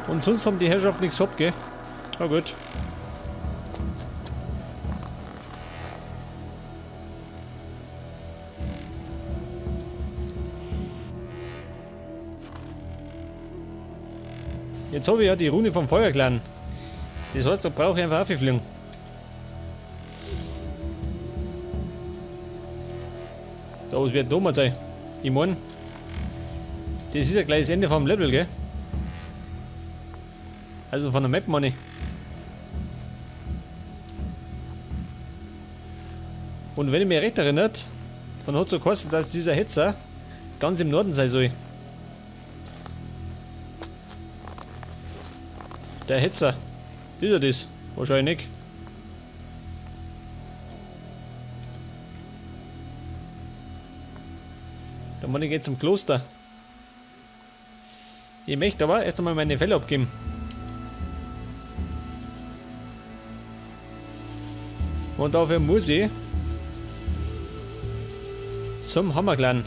Und sonst haben die Herrschaften nichts gehabt, gell? Na gut. Jetzt habe ich ja die Rune vom Feuerclan. Das heißt, da brauche ich einfach aufgeflogen. So, was wird da mal sein? Ich meine, das ist ja gleich das Ende vom Level, gell? Also von der Map, meine ich. Und wenn ich mich recht erinnert, dann hat es so gekostet, dass dieser Hetzer ganz im Norden sein soll. Der Hetzer. Ist er das? Wahrscheinlich nicht. Dann muss ich jetzt zum Kloster. Ich möchte aber erst einmal meine Fälle abgeben. Und dafür muss ich zum Hammerclan.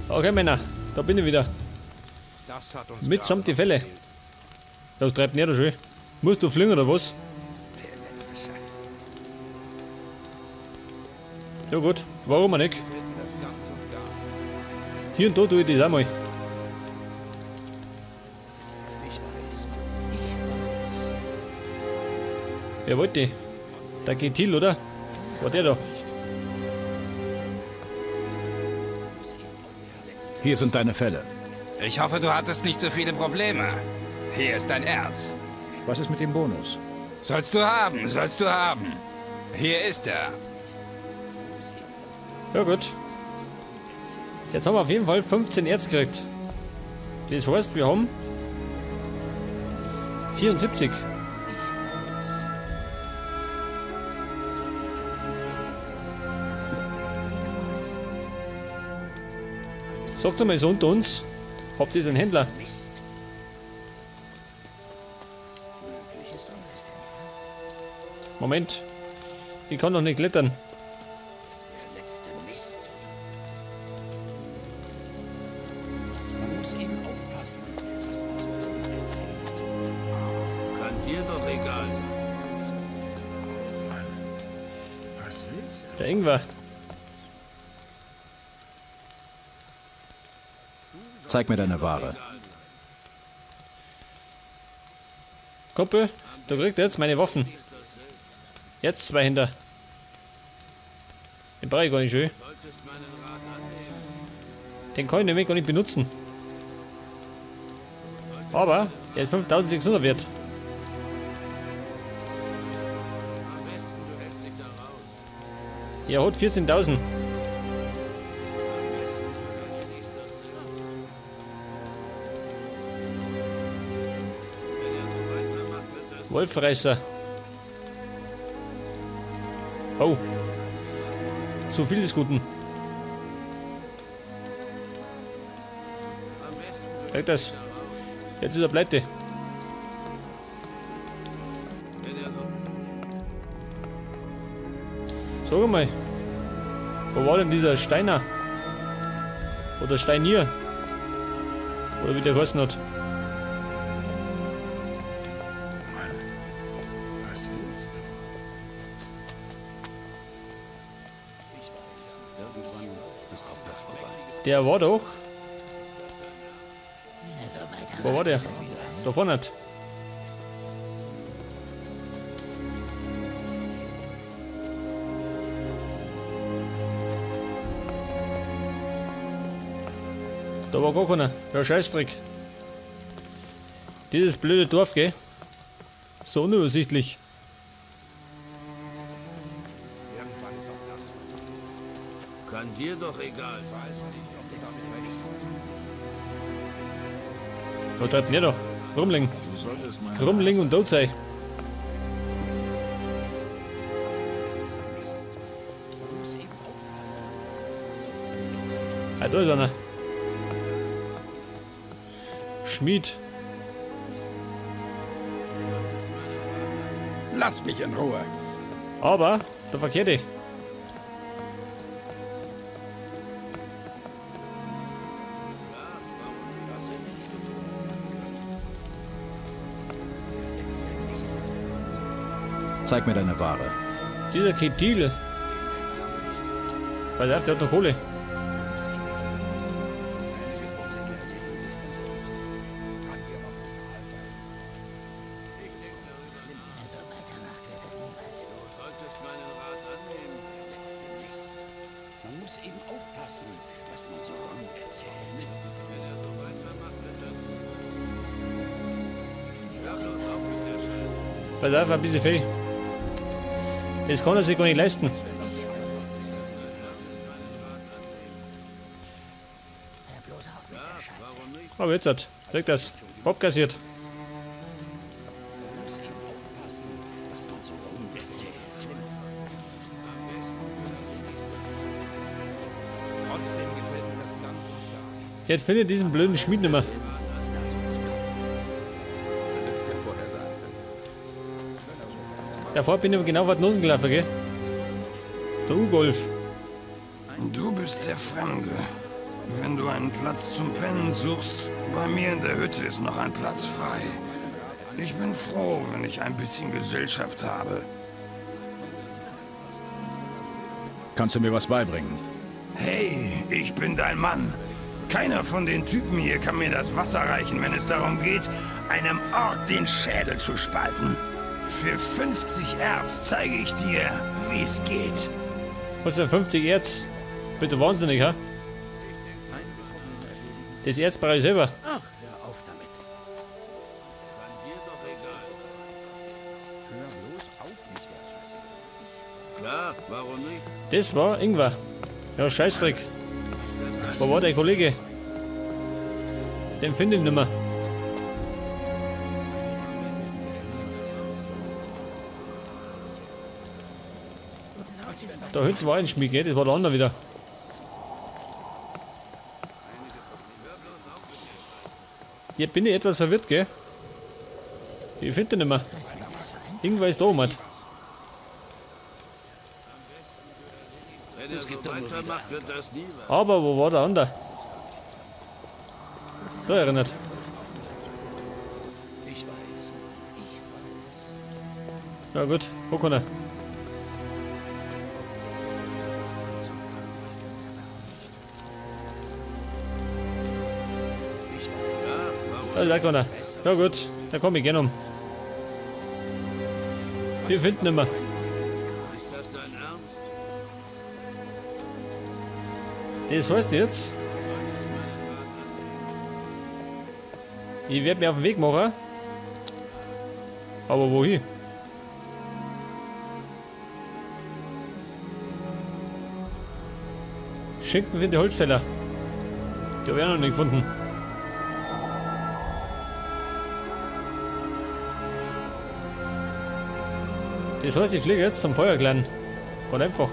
Okay, Männer, da bin ich wieder. Mitsamt die Fälle. Das treibt nicht schön. Musst du fliegen oder was? Ja gut, warum auch nicht? Hier und da tue ich das auch mal. Wer wollte? Der Gentil, oder? War der da? Hier sind deine Fälle. Ich hoffe, du hattest nicht so viele Probleme. Hier ist dein Erz. Was ist mit dem Bonus? Sollst du haben, sollst du haben. Hier ist er. Ja gut. Jetzt haben wir auf jeden Fall 15 Erz gekriegt. Das heißt, wir haben 74. Sagt mal so unter uns, habt ihr einen Händler? Moment, ich kann doch nicht klettern. Man muss eben aufpassen, was man so erzählt. Kann dir doch egal sein. Was willst du? Der Ingwer. Zeig mir deine Ware. Kumpel, du kriegst jetzt meine Waffen. Jetzt 2 hinter. Den brauche ich gar nicht schön. Den kann ich nämlich gar nicht benutzen. Aber er ist 5600 wert. Er hat 14.000. Wolfreißer. Oh. Zu viel des Guten. Merkt das. Jetzt ist er pleite. Sag mal. Wo war denn dieser Steiner? Oder Steinier? Oder wie der geheißen hat. Was willst du? Der war doch. Wo war der? Da vorne. Da war gar keiner. Der Scheißdreck. Dieses blöde Dorf, gell? So unübersichtlich. Kann dir doch egal sein. Was treibt denn der da? Rumling. Du solltest mal Rumling und tot sein. Ah, da ist einer. Schmied. Lass mich in Ruhe. Aber der Verkehrte. Zeig mir deine Ware. Dieser Ketil. Pass auf, der hat noch Kohle. Man muss eben aufpassen, was man so rum erzählt. Pass auf, ein bisschen viel. Das kann er sich gar nicht leisten. Aber jetzt hat. Wirkt das. Abkassiert. Man muss eben aufpassen, was man so rum erzählt. Trotzdem gefällt mir das ganz und gar nicht. Jetzt finde ich diesen blöden Schmied nicht mehr. Das hätte ich dir vorher sagen können. Davor bin ich genau was Nosen gelaufen, gell? Der U-Golf. Du bist der Fremde. Wenn du einen Platz zum Pennen suchst, bei mir in der Hütte ist noch ein Platz frei. Ich bin froh, wenn ich ein bisschen Gesellschaft habe. Kannst du mir was beibringen? Hey, ich bin dein Mann. Keiner von den Typen hier kann mir das Wasser reichen, wenn es darum geht, einem Ork den Schädel zu spalten. Für 50 Erz zeige ich dir, wie es geht. Was für 50 Erz? Bist du wahnsinnig, ha? Das Erz brauche ich selber. Ach, hör auf damit. Kann dir doch egal sein. Hör bloß auf, nicht erst. Klar, warum nicht? Das war Ingwer. Ja, Scheißdreck. Wo war der Kollege? Den finde ich nicht mehr. Da hinten war ein Schmied, gell? Das war der andere wieder. Hier bin ich etwas verwirrt, gell? Ich finde den nicht mehr. Irgendwer ist da oben. Wenn er so weitermacht, wird das nie was. Aber wo war der andere? Da erinnert. Ich weiß. Ja gut, wo kann er? Da kann er. Ja gut, da komme ich gerne um. Wir finden ihn nicht mehr. Ist das dein Ernst? Das heißt jetzt, ich werde mich auf den Weg machen. Aber wohin? Schinken für die Holzfäller. Die habe ich auch noch nicht gefunden. Das heißt, ich fliege jetzt zum Feuerklan. Ganz einfach.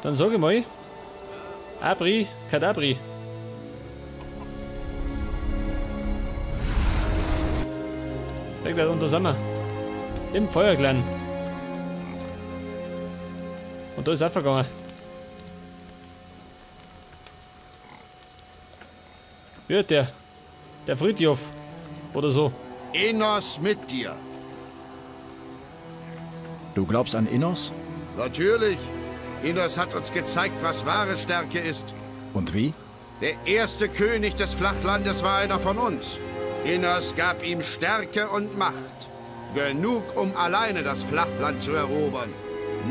Dann sage ich mal, Abri, Kadabri. Weg da unter Sommer. Im Feuerklan. Und da ist auch vergangen. Wie wird der? Der Fridtjof. Oder so. Innos mit dir. Du glaubst an Innos? Natürlich. Innos hat uns gezeigt, was wahre Stärke ist. Und wie? Der erste König des Flachlandes war einer von uns. Innos gab ihm Stärke und Macht. Genug, um alleine das Flachland zu erobern.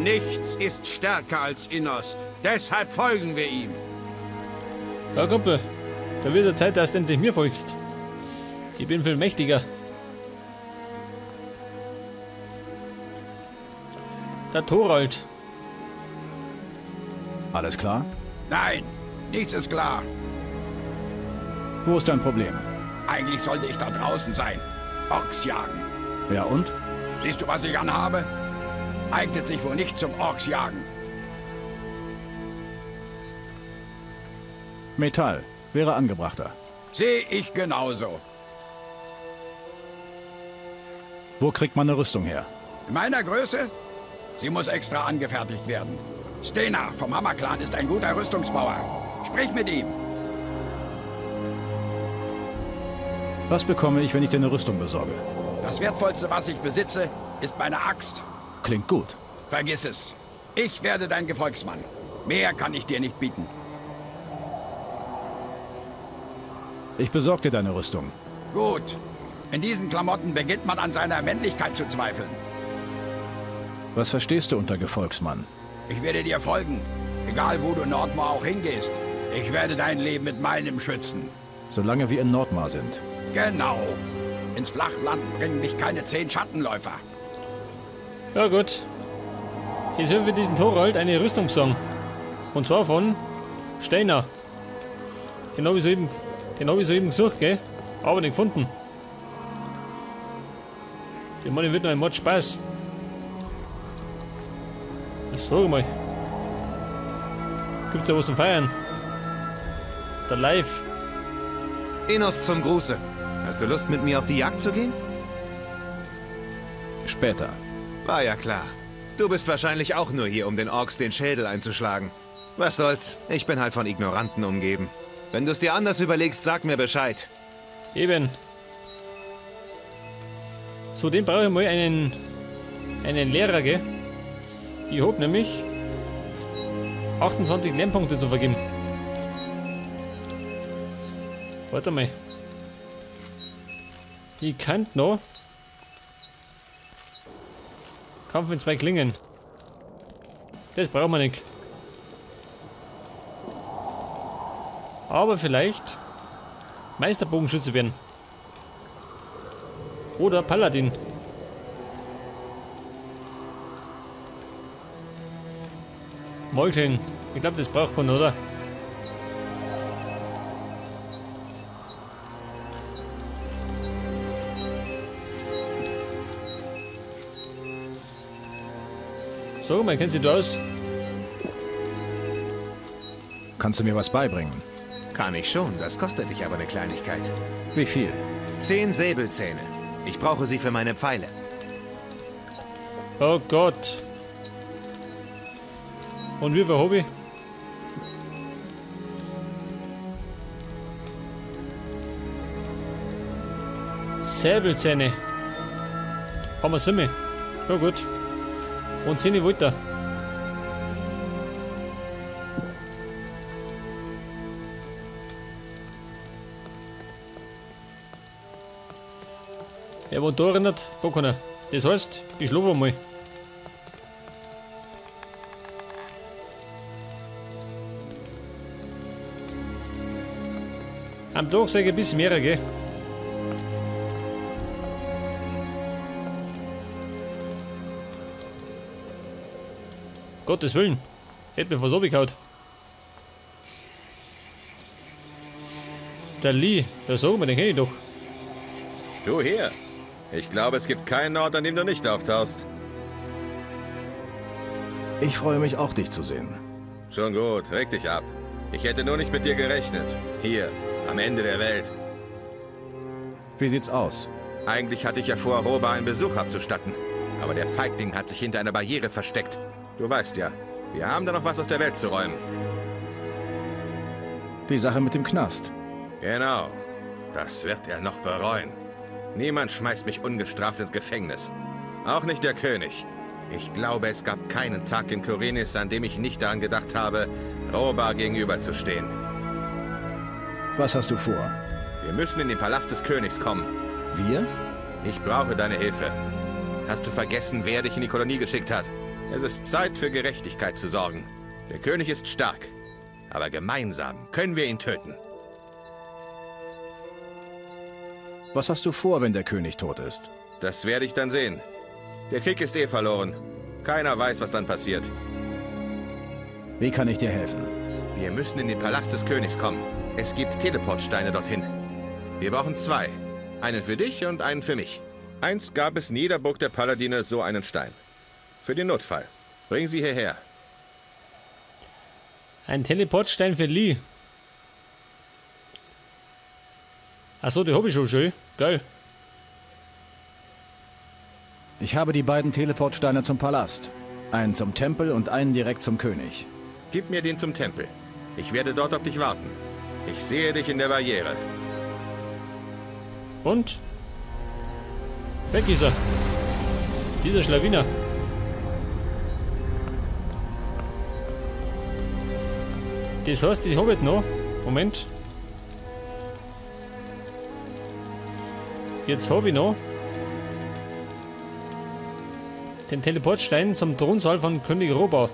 Nichts ist stärker als Innos. Deshalb folgen wir ihm. Ja, Kumpel. Da wird es Zeit, dass du endlich mir folgst. Ich bin viel mächtiger. Der Thorald. Alles klar? Nein, nichts ist klar. Wo ist dein Problem? Eigentlich sollte ich da draußen sein. Orks jagen. Ja und? Siehst du, was ich anhabe? Eignet sich wohl nicht zum Orks jagen. Metall. Wäre angebrachter. Sehe ich genauso. Wo kriegt man eine Rüstung her? In meiner Größe? Sie muss extra angefertigt werden. Stena vom Hammerclan ist ein guter Rüstungsbauer. Sprich mit ihm. Was bekomme ich, wenn ich dir eine Rüstung besorge? Das Wertvollste, was ich besitze, ist meine Axt. Klingt gut. Vergiss es. Ich werde dein Gefolgsmann. Mehr kann ich dir nicht bieten. Ich besorge dir deine Rüstung. Gut. In diesen Klamotten beginnt man an seiner Männlichkeit zu zweifeln. Was verstehst du unter Gefolgsmann? Ich werde dir folgen. Egal, wo du in Nordmar auch hingehst. Ich werde dein Leben mit meinem schützen. Solange wir in Nordmar sind. Genau. Ins Flachland bringen mich keine 10 Schattenläufer. Ja gut. Ich soll für diesen Thorold eine Rüstung besorgen. Und zwar von Steiner. Den habe ich soeben gesucht, gell? Aber nicht gefunden. Der Mann wird noch ein Mod Spaß. Sag mal. Gibt's ja was zum Feiern? Der Live. Enos zum Gruße. Hast du Lust, mit mir auf die Jagd zu gehen? Später. War ja klar. Du bist wahrscheinlich auch nur hier, um den Orks den Schädel einzuschlagen. Was soll's? Ich bin halt von Ignoranten umgeben. Wenn du es dir anders überlegst, sag mir Bescheid. Eben. Zudem brauche ich mal einen Lehrer, gell? Ich hab nämlich 28 Lernpunkte zu vergeben. Warte mal. Ich kann noch Kampf mit 2 Klingen. Das brauchen wir nicht. Aber vielleicht Meisterbogenschütze werden. Oder Paladin. Molten. Ich glaube, das braucht man, oder? So, man kennt sich da aus. Kannst du mir was beibringen? Kann ich schon, das kostet dich aber eine Kleinigkeit. Wie viel? 10 Säbelzähne. Ich brauche sie für meine Pfeile. Oh Gott. Und wie viel Hobby? Säbelzähne. Haben wir Simme. Ja gut. Und 10 weiter. Der wohnt da erinnert, Bockner. Das heißt, ich schlafe mal. Am Tag sage ich ein bisschen mehr, gell? Gottes Willen. Hätte mir was abgehauen. Der Lee, ja sag mal, den kenn ich doch. Du hier. Ich glaube, es gibt keinen Ort, an dem du nicht auftauchst. Ich freue mich auch, dich zu sehen. Schon gut, reg dich ab. Ich hätte nur nicht mit dir gerechnet. Hier, am Ende der Welt. Wie sieht's aus? Eigentlich hatte ich ja vor, Roba einen Besuch abzustatten. Aber der Feigling hat sich hinter einer Barriere versteckt. Du weißt ja, wir haben da noch was aus der Welt zu räumen. Die Sache mit dem Knast. Genau. Das wird er noch bereuen. Niemand schmeißt mich ungestraft ins Gefängnis. Auch nicht der König. Ich glaube, es gab keinen Tag in Khorinis, an dem ich nicht daran gedacht habe, Roba gegenüberzustehen. Was hast du vor? Wir müssen in den Palast des Königs kommen. Wir? Ich brauche deine Hilfe. Hast du vergessen, wer dich in die Kolonie geschickt hat? Es ist Zeit, für Gerechtigkeit zu sorgen. Der König ist stark, aber gemeinsam können wir ihn töten. Was hast du vor, wenn der König tot ist? Das werde ich dann sehen. Der Krieg ist eh verloren. Keiner weiß, was dann passiert. Wie kann ich dir helfen? Wir müssen in den Palast des Königs kommen. Es gibt Teleportsteine dorthin. Wir brauchen 2. Einen für dich und einen für mich. Einst gab es in jeder Burg der Paladine so einen Stein. Für den Notfall. Bring sie hierher. Ein Teleportstein für Lee. Achso, die habe ich schon schön. Geil. Ich habe die beiden Teleportsteine zum Palast. Einen zum Tempel und einen direkt zum König. Gib mir den zum Tempel. Ich werde dort auf dich warten. Ich sehe dich in der Barriere. Und? Weg ist er. Dieser Schlawiner. Das heißt, ich habe jetzt noch. Moment. Jetzt habe ich noch den Teleportstein zum Thronsaal von König Rohbau.